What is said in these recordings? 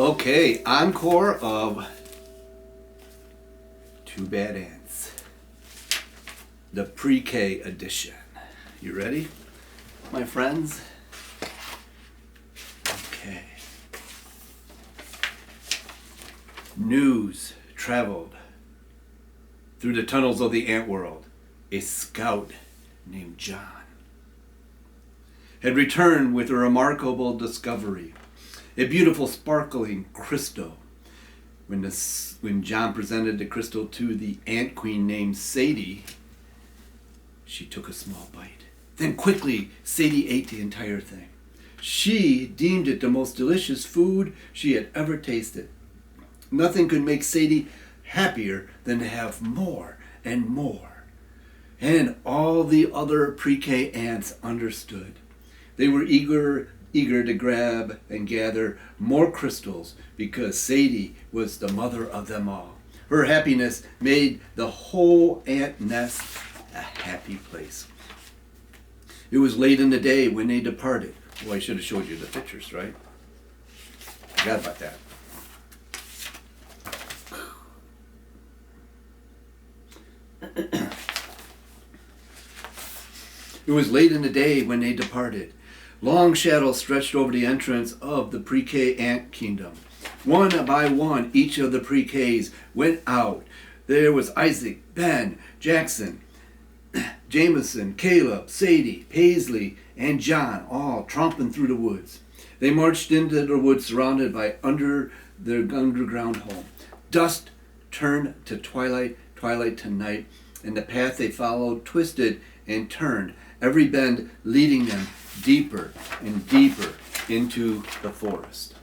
Okay, encore of Two Bad Ants, the pre-K edition. You ready, my friends? Okay. News traveled through the tunnels of the ant world. A scout named John had returned with a remarkable discovery, a beautiful sparkling crystal. When John presented the crystal to the ant queen named Sadie, she took a small bite. Then quickly, Sadie ate the entire thing. She deemed it the most delicious food she had ever tasted. Nothing could make Sadie happier than to have more and more. And all the other pre-K ants understood. They were eager to grab and gather more crystals because Sadie was the mother of them all. Her happiness made the whole ant nest a happy place. It was late in the day when they departed. Well, I should have showed you the pictures, right? Forgot about that. It was late in the day when they departed. Long shadows stretched over the entrance of the pre-K ant kingdom. One by one, each of the pre-Ks went out. There was Isaac, Ben, Jackson, Jameson, Caleb, Sadie, Paisley, and John, all tromping through the woods. They marched into the woods surrounded by their underground home. Dusk turned to twilight, twilight to night, and the path they followed twisted and turned, every bend leading them deeper and deeper into the forest.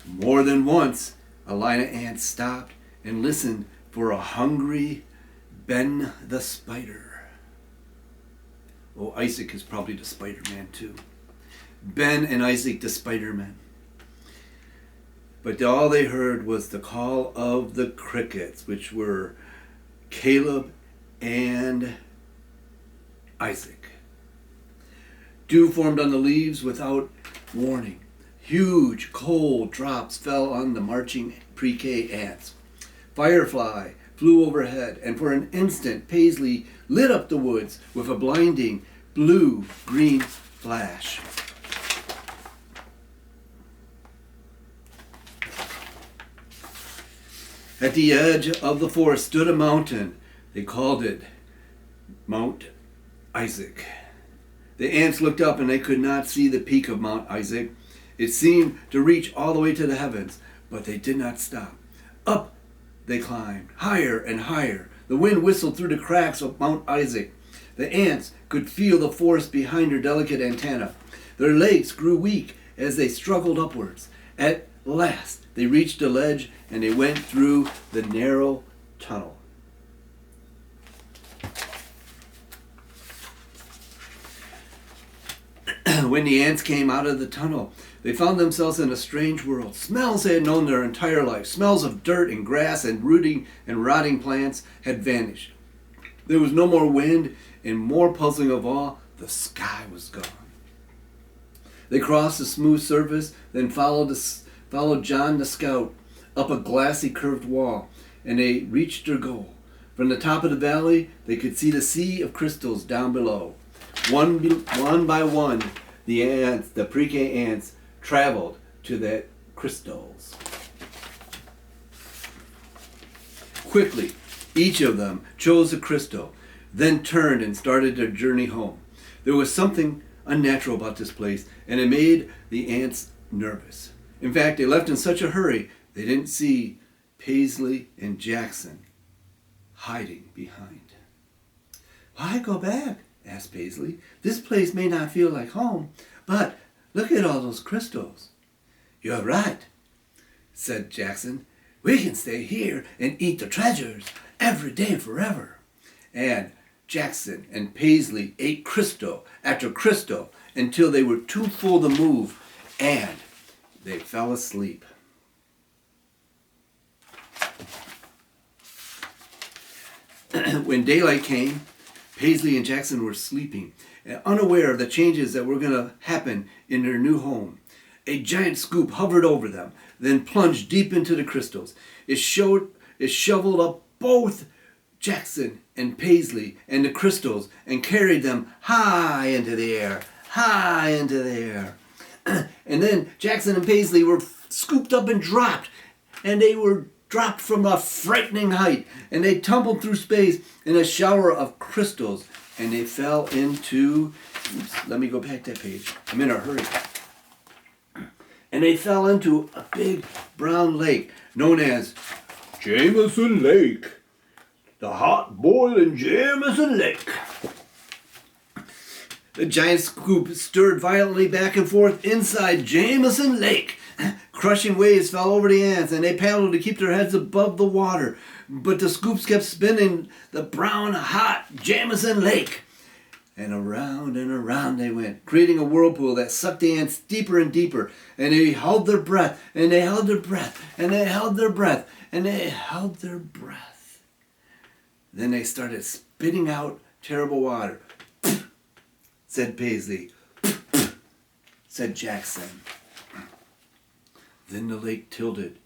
More than once, a line of ants stopped and listened for a hungry Ben the Spider. Oh, Isaac is probably the Spider-Man too. Ben and Isaac the Spider-Man. But all they heard was the call of the crickets, which were Caleb and Isaac. Dew formed on the leaves without warning. Huge, cold drops fell on the marching pre-K ants. Firefly flew overhead, and for an instant Paisley lit up the woods with a blinding blue-green flash. At the edge of the forest stood a mountain. They called it Mount Isaac. The ants looked up and they could not see the peak of Mount Isaac. It seemed to reach all the way to the heavens, but they did not stop. Up they climbed, higher and higher. The wind whistled through the cracks of Mount Isaac. The ants could feel the force behind their delicate antennae. Their legs grew weak as they struggled upwards. At last, they reached a ledge and they went through the narrow tunnel. When the ants came out of the tunnel, they found themselves in a strange world. Smells they had known their entire life. Smells of dirt and grass and rooting and rotting plants had vanished. There was no more wind, and more puzzling of all, the sky was gone. They crossed the smooth surface, then followed John the Scout up a glassy curved wall, and they reached their goal. From the top of the valley, they could see the sea of crystals down below. One by one, the pre-K ants, traveled to the crystals. Quickly, each of them chose a crystal, then turned and started their journey home. There was something unnatural about this place, and it made the ants nervous. In fact, they left in such a hurry, they didn't see Paisley and Jackson hiding behind. "Why go back?" asked Paisley. "This place may not feel like home, but look at all those crystals." "You're right," said Jackson. "We can stay here and eat the treasures every day forever." And Jackson and Paisley ate crystal after crystal until they were too full to move, and they fell asleep. When daylight came, Paisley and Jackson were sleeping, unaware of the changes that were going to happen in their new home. A giant scoop hovered over them, then plunged deep into the crystals. It shoveled up both Jackson and Paisley and the crystals and carried them high into the air, high into the air. And then Jackson and Paisley were scooped up and dropped, and they were dropped from a frightening height, and they tumbled through space in a shower of crystals, and they fell into, let me go back that page, I'm in a hurry. And they fell into a big brown lake known as Jameson Lake, the hot boiling Jameson Lake. The giant scoop stirred violently back and forth inside Jameson Lake. Crushing waves fell over the ants, and they paddled to keep their heads above the water. But the scoops kept spinning the brown, hot Jameson Lake. And around they went, creating a whirlpool that sucked the ants deeper and deeper. And they held their breath, and they held their breath, and they held their breath, and they held their breath. Then they started spitting out terrible water. Said Paisley. Said Jackson. Then the lake tilted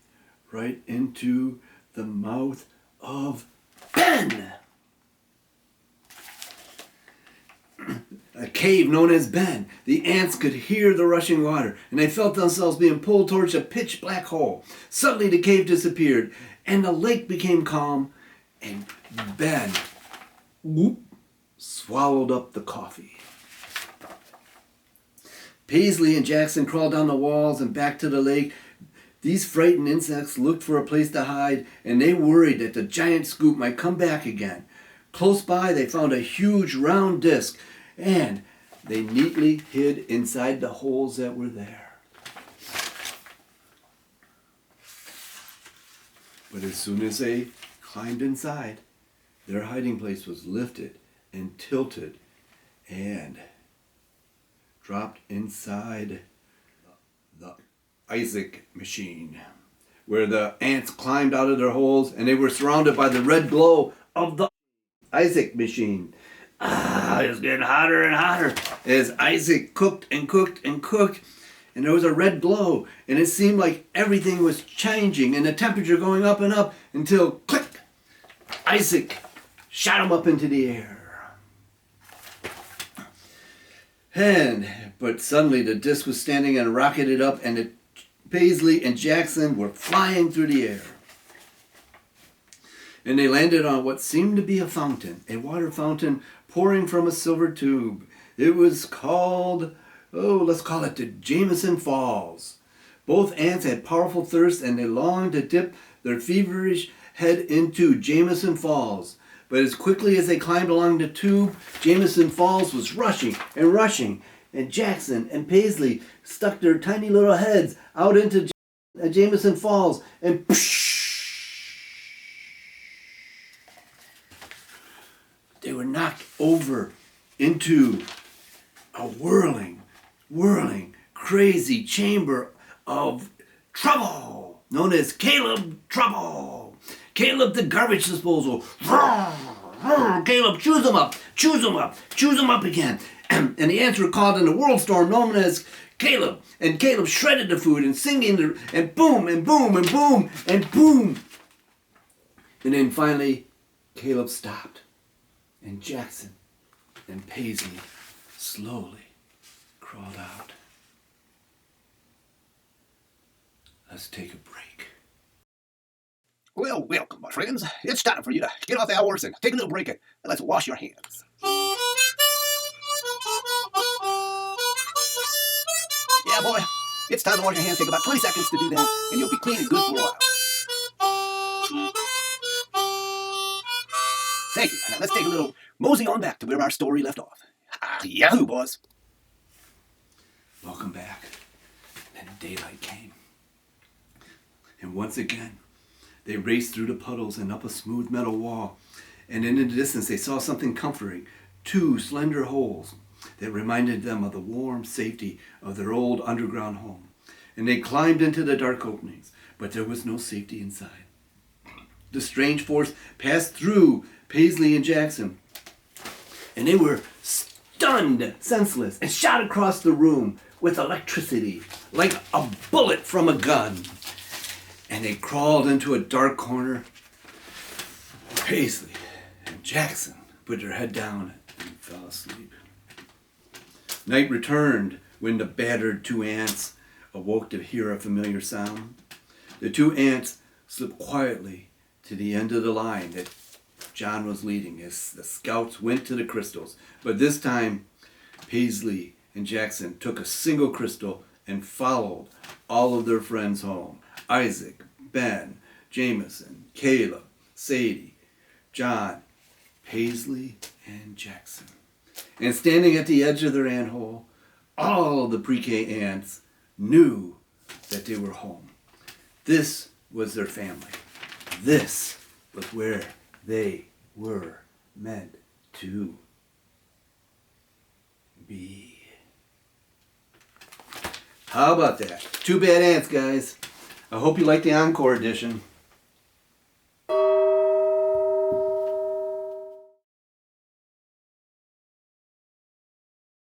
right into the mouth of Ben. A cave known as Ben. The ants could hear the rushing water, and they felt themselves being pulled towards a pitch black hole. Suddenly the cave disappeared, and the lake became calm, and Ben swallowed up the coffee. Paisley and Jackson crawled down the walls and back to the lake. These frightened insects looked for a place to hide, and they worried that the giant scoop might come back again. Close by, they found a huge round disc, and they neatly hid inside the holes that were there. But as soon as they climbed inside, their hiding place was lifted and tilted and dropped inside the Isaac machine, where the ants climbed out of their holes, and they were surrounded by the red glow of the Isaac machine. It was getting hotter and hotter as Isaac cooked and cooked and cooked, and there was a red glow, and it seemed like everything was changing and the temperature going up and up until, click, Isaac shot him up into the air. But suddenly the disc was standing and rocketed up, and Paisley and Jackson were flying through the air. And they landed on what seemed to be a fountain, a water fountain pouring from a silver tube. It was called, let's call it the Jameson Falls. Both ants had powerful thirst, and they longed to dip their feverish head into Jameson Falls. But as quickly as they climbed along the tube, Jameson Falls was rushing, and Jackson and Paisley stuck their tiny little heads out into Jameson Falls, and they were knocked over into a whirling, crazy chamber of trouble, known as Caleb Trouble. Caleb the garbage disposal. Caleb, choose them up again. And the ants were caught in a whirl storm known as Caleb. And Caleb shredded the food and singing, and boom, and boom, and boom, and boom. And then finally, Caleb stopped. And Jackson and Paisley slowly crawled out. Let's take a break. Well, welcome, my friends. It's time for you to get off that horse and take a little break, and let's wash your hands. Yeah, boy, it's time to wash your hands. Take about 20 seconds to do that, and you'll be clean and good for a while. Thank you. Now let's take a little mosey on back to where our story left off. Yahoo, boys. Welcome back. Then daylight came. And once again, they raced through the puddles and up a smooth metal wall. And in the distance, they saw something comforting. 2 slender holes that reminded them of the warm safety of their old underground home. And they climbed into the dark openings, but there was no safety inside. The strange force passed through Paisley and Jackson. and they were stunned, senseless, and shot across the room with electricity, like a bullet from a gun. And they crawled into a dark corner. Paisley and Jackson put their head down and fell asleep. Night returned when the battered two ants awoke to hear a familiar sound. The two ants slipped quietly to the end of the line that John was leading as the scouts went to the crystals. But this time, Paisley and Jackson took a single crystal and followed all of their friends home. Isaac, Ben, Jameson, Caleb, Sadie, John, Paisley, and Jackson. And standing at the edge of their anthole, all of the pre-K ants knew that they were home. This was their family. This was where they were meant to be. How about that? Two bad ants, guys. I hope you like the encore edition.